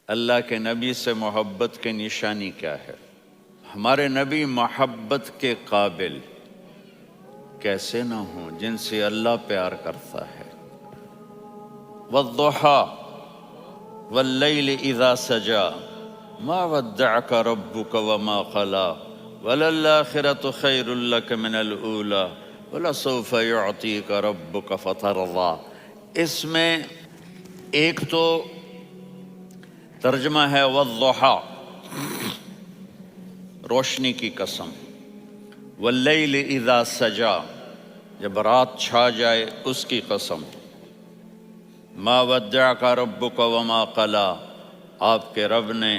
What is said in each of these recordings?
اللہ کے نبی سے محبت کی نشانی کیا ہے؟ ہمارے نبی محبت کے قابل کیسے نہ ہوں جن سے اللہ پیار کرتا ہے۔ والضحیٰ واللیل اذا سجا ما ودعک ربک وما قلی وللآخرۃ خیر لک من الاولی ولسوف یعطیک ربک فترضی۔ اس میں ایک تو ترجمہ ہے والضحیٰ، روشنی کی قسم، واللیل اذا سجا، جب رات چھا جائے اس کی قسم، ما ودعک ربک وما قلی، آپ کے رب نے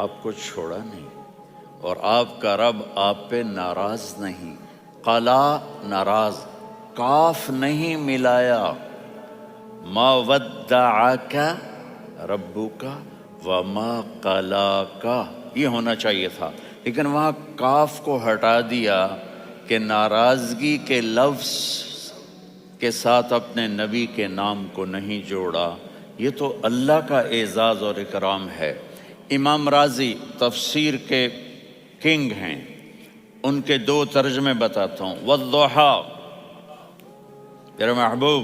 آپ کو چھوڑا نہیں اور آپ کا رب آپ پہ ناراض نہیں۔ قلا ناراض، کاف نہیں ملایا، ما ودعک ربک وما قلاک یہ ہونا چاہیے تھا، لیکن وہاں کاف کو ہٹا دیا کہ ناراضگی کے لفظ کے ساتھ اپنے نبی کے نام کو نہیں جوڑا۔ یہ تو اللہ کا اعزاز اور اکرام ہے۔ امام رازی تفسیر کے کنگ ہیں، ان کے دو ترجمے بتاتا ہوں۔ والضحیٰ، میرے محبوب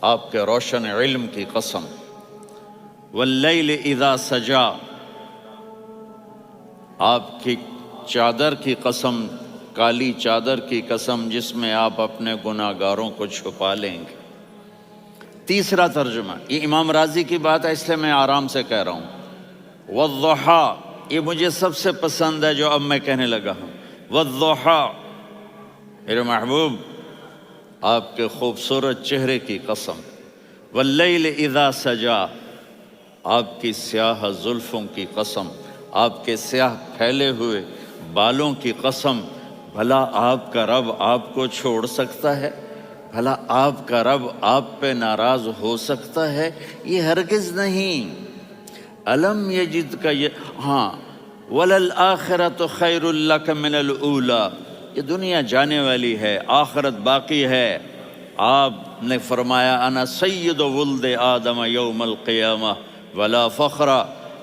آپ کے روشن علم کی قسم، واللیل اذا سجا، آپ کی چادر کی قسم، کالی چادر کی قسم جس میں آپ اپنے گناہ گاروں کو چھپا لیں گے۔ تیسرا ترجمہ، یہ امام راضی کی بات ہے اس لیے میں آرام سے کہہ رہا ہوں۔ والضحیٰ، یہ مجھے سب سے پسند ہے جو اب میں کہنے لگا ہوں۔ والضحیٰ، میرے محبوب آپ کے خوبصورت چہرے کی قسم، واللیل اذا سجا، آپ کی سیاہ زلفوں کی قسم، آپ کے سیاہ پھیلے ہوئے بالوں کی قسم، بھلا آپ کا رب آپ کو چھوڑ سکتا ہے؟ بھلا آپ کا رب آپ پہ ناراض ہو سکتا ہے؟ یہ ہرگز نہیں۔ الم یجد کا ہاں، وللآخرۃ خیر لک من الاولی، یہ دنیا جانے والی ہے، آخرت باقی ہے۔ آپ نے فرمایا انا سید ولد آدم یوم القیامہ ولا فخر،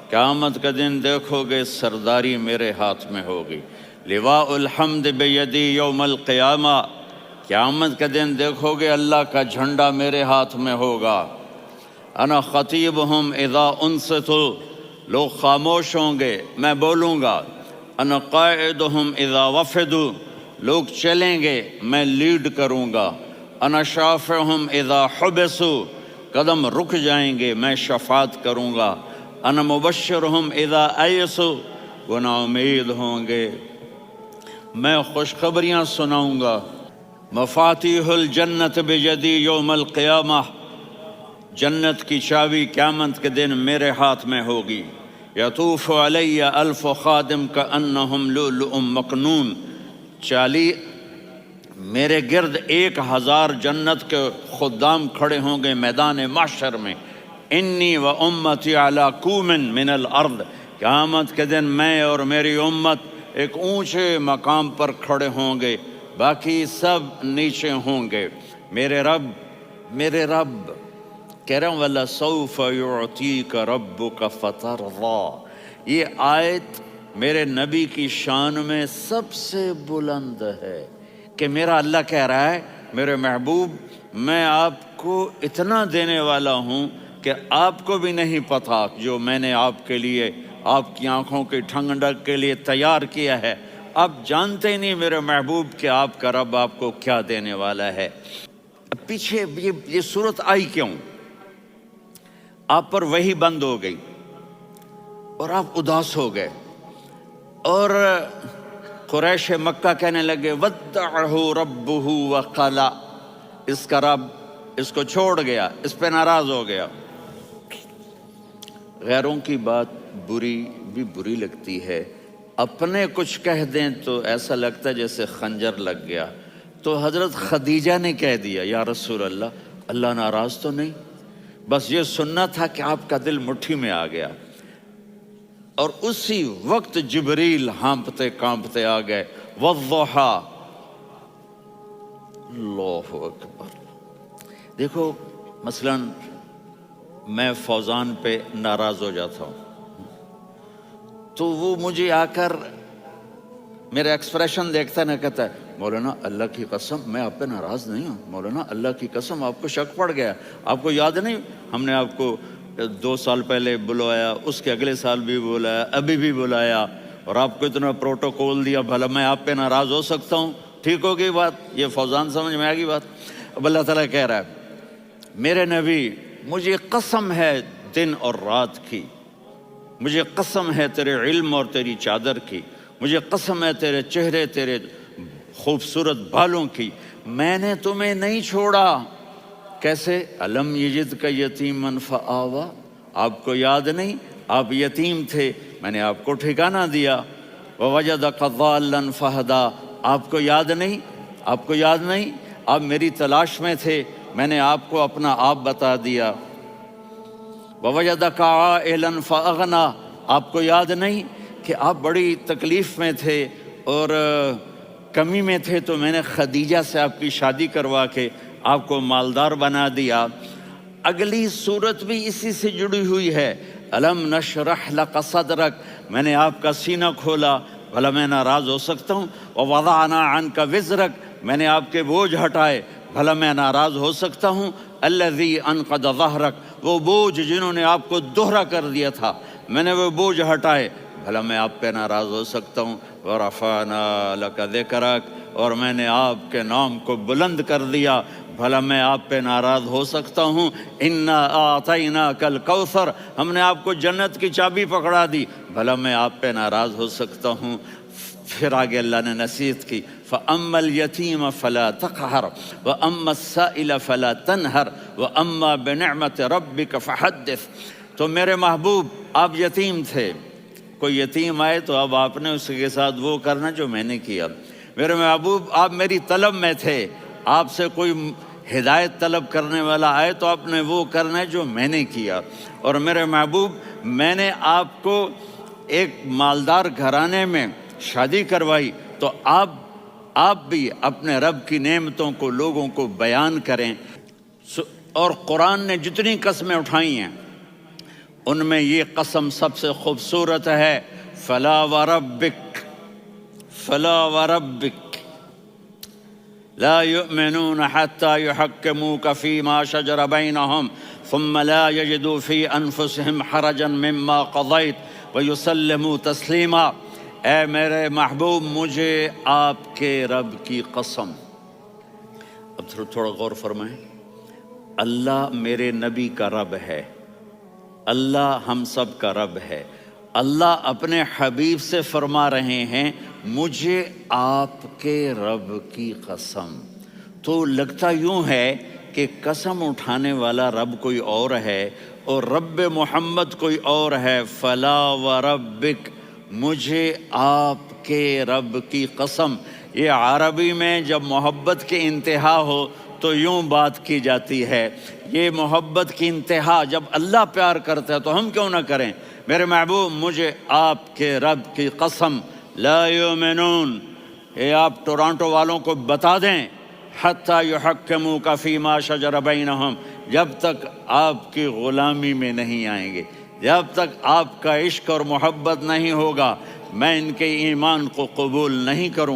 قیامت کا دن دیکھو گے سرداری میرے ہاتھ میں ہوگی۔ لواء الحمد بیدی یوم القیامہ، قیامت کا دن دیکھو گے اللہ کا جھنڈا میرے ہاتھ میں ہوگا۔ انا خطیبہم اذا انصتوا، لوگ خاموش ہوں گے میں بولوں گا۔ انا قائدہم اذا وفدوا، لوگ چلیں گے میں لیڈ کروں گا۔ انا شافعہم اذا حبسوا، قدم رک جائیں گے میں شفاعت کروں گا۔ انا مبشرہم اذا ایسوا، وہ نا امید ہوں گے میں خوشخبریاں سناؤں گا۔ مفاتیح الجنت بیدی یوم القیامہ، جنت کی چابی قیامت کے دن میرے ہاتھ میں ہوگی۔ یطوف علی الف خادم کانہم لؤلؤ مکنون، میرے گرد 1000 جنت کے خدام کھڑے ہوں گے میدان محشر میں۔ انی و امتی علی کوم من الارض، قیامت کے دن میں اور میری امت ایک اونچے مقام پر کھڑے ہوں گے، باقی سب نیچے ہوں گے۔ میرے رب کہہ رہا ہوں وَلَسَوْفَ يُعْطِيكَ رَبُّكَ فَتَرْضَىٰ، یہ آیت میرے نبی کی شان میں سب سے بلند ہے کہ میرا اللہ کہہ رہا ہے میرے محبوب میں آپ کو اتنا دینے والا ہوں کہ آپ کو بھی نہیں پتا جو میں نے آپ کے لیے، آپ کی آنکھوں کی ٹھنڈک کے لیے تیار کیا ہے۔ آپ جانتے ہی نہیں میرے محبوب کہ آپ کا رب آپ کو کیا دینے والا ہے۔ پیچھے یہ صورت آئی کیوں؟ آپ پر وحی بند ہو گئی اور آپ اداس ہو گئے، اور قریش مکہ کہنے لگے ودعہ ربہ وقلا، اس کا رب اس کو چھوڑ گیا، اس پہ ناراض ہو گیا۔ غیروں کی بات بری لگتی ہے، اپنے کچھ کہہ دیں تو ایسا لگتا ہے جیسے خنجر لگ گیا۔ تو حضرت خدیجہ نے کہہ دیا یا رسول اللہ، اللہ ناراض تو نہیں؟ بس یہ سننا تھا کہ آپ کا دل مٹھی میں آ گیا۔ اور اسی وقت جبریل ہانپتے کانپتے آ گئے۔ والضحیٰ، اللہ اکبر۔ دیکھو مثلا میں فوزان پہ ناراض ہو جاتا ہوں تو وہ مجھے آ کر میرا ایکسپریشن دیکھتا نہ کہتا ہے مولانا اللہ کی قسم میں آپ پہ ناراض نہیں ہوں، مولانا اللہ کی قسم آپ کو شک پڑ گیا، آپ کو یاد نہیں ہم نے آپ کو 2 سال پہلے بلوایا، اس کے اگلے سال بھی بلایا، ابھی بھی بلایا، اور آپ کو اتنا پروٹوکول دیا، بھلا میں آپ پہ ناراض ہو سکتا ہوں؟ ٹھیک ہو گئی بات، یہ فوزان سمجھ میں آ گئی بات۔ اب اللہ تعالیٰ کہہ رہا ہے میرے نبی مجھے قسم ہے دن اور رات کی، مجھے قسم ہے تیرے علم اور تیری چادر کی، مجھے قسم ہے تیرے چہرے تیرے خوبصورت بالوں کی، میں نے تمہیں نہیں چھوڑا۔ کیسے؟ الم یجد کا یتیمن فآوا، آپ کو یاد نہیں آپ یتیم تھے، میں نے آپ کو ٹھکانہ دیا۔ ووجدک ضالا فہدا، آپ کو یاد نہیں، آپ کو یاد نہیں آپ میری تلاش میں تھے، میں نے آپ کو اپنا آپ بتا دیا۔ ووجدک عائلا فاغنا، آپ کو یاد نہیں کہ آپ بڑی تکلیف میں تھے اور کمی میں تھے تو میں نے خدیجہ سے آپ کی شادی کروا کے آپ کو مالدار بنا دیا۔ اگلی صورت بھی اسی سے جڑی ہوئی ہے، الم نشرح لک صدرک، میں نے آپ کا سینہ کھولا، بھلا میں ناراض ہو سکتا ہوں؟ ووضعنا عنک وزرک، میں نے آپ کے بوجھ ہٹائے، بھلا میں ناراض ہو سکتا ہوں؟ الذی انقض ظہرک، وہ بوجھ جنہوں نے آپ کو دوہرا کر دیا تھا، میں نے وہ بوجھ ہٹائے، بھلا میں آپ پہ ناراض ہو سکتا ہوں؟ ورفعنا لک ذکرک، اور میں نے آپ کے نام کو بلند کر دیا، بھلا میں آپ پہ ناراض ہو سکتا ہوں؟ انا اعطیناک الکوثر، ہم نے آپ کو جنت کی چابی پکڑا دی، بھلا میں آپ پہ ناراض ہو سکتا ہوں؟ پھر آگے اللہ نے نصیحت کی، فَأَمَّا الْيَتِيمَ فَلَا تَقْهَرْ وَأَمَّا السَّائِلَ فَلَا تَنْهَرْ وَأَمَّا بِنِعْمَةِ رَبِّكَ فَحَدِّثْ۔ تو میرے محبوب آپ یتیم تھے، کوئی یتیم آئے تو اب آپ نے اس کے ساتھ وہ کرنا جو میں نے کیا۔ میرے محبوب آپ میری طلب میں تھے، آپ سے کوئی ہدایت طلب کرنے والا آئے تو آپ نے وہ کرنا ہے جو میں نے کیا۔ اور میرے محبوب میں نے آپ کو ایک مالدار گھرانے میں شادی کروائی تو آپ بھی اپنے رب کی نعمتوں کو لوگوں کو بیان کریں۔ اور قرآن نے جتنی قسمیں اٹھائی ہیں ان میں یہ قسم سب سے خوبصورت ہے، فلا وربک، فلا وربک لا يؤمنون حتى يحكموك فيما شجر بينهم ثم لا يجدوا في انفسهم حرجا مما قضيت ويسلموا تسلیما۔ اے میرے محبوب مجھے آپ کے رب کی قسم، اب تھوڑا غور فرمائیں، اللہ میرے نبی کا رب ہے، اللہ ہم سب کا رب ہے، اللہ اپنے حبیب سے فرما رہے ہیں مجھے آپ کے رب کی قسم۔ تو لگتا یوں ہے کہ قسم اٹھانے والا رب کوئی اور ہے اور رب محمد کوئی اور ہے۔ فلا وربک، مجھے آپ کے رب کی قسم۔ یہ عربی میں جب محبت کی انتہا ہو تو یوں بات کی جاتی ہے، یہ محبت کی انتہا جب اللہ پیار کرتا ہے تو ہم کیوں نہ کریں؟ میرے محبوب مجھے آپ کے رب کی قسم، لا یؤمنون، یہ آپ ٹورانٹو والوں کو بتا دیں، حتی یحکموک فیما شجر بینہم، جب تک آپ کی غلامی میں نہیں آئیں گے، جب تک آپ کا عشق اور محبت نہیں ہوگا میں ان کے ایمان کو قبول نہیں کروں۔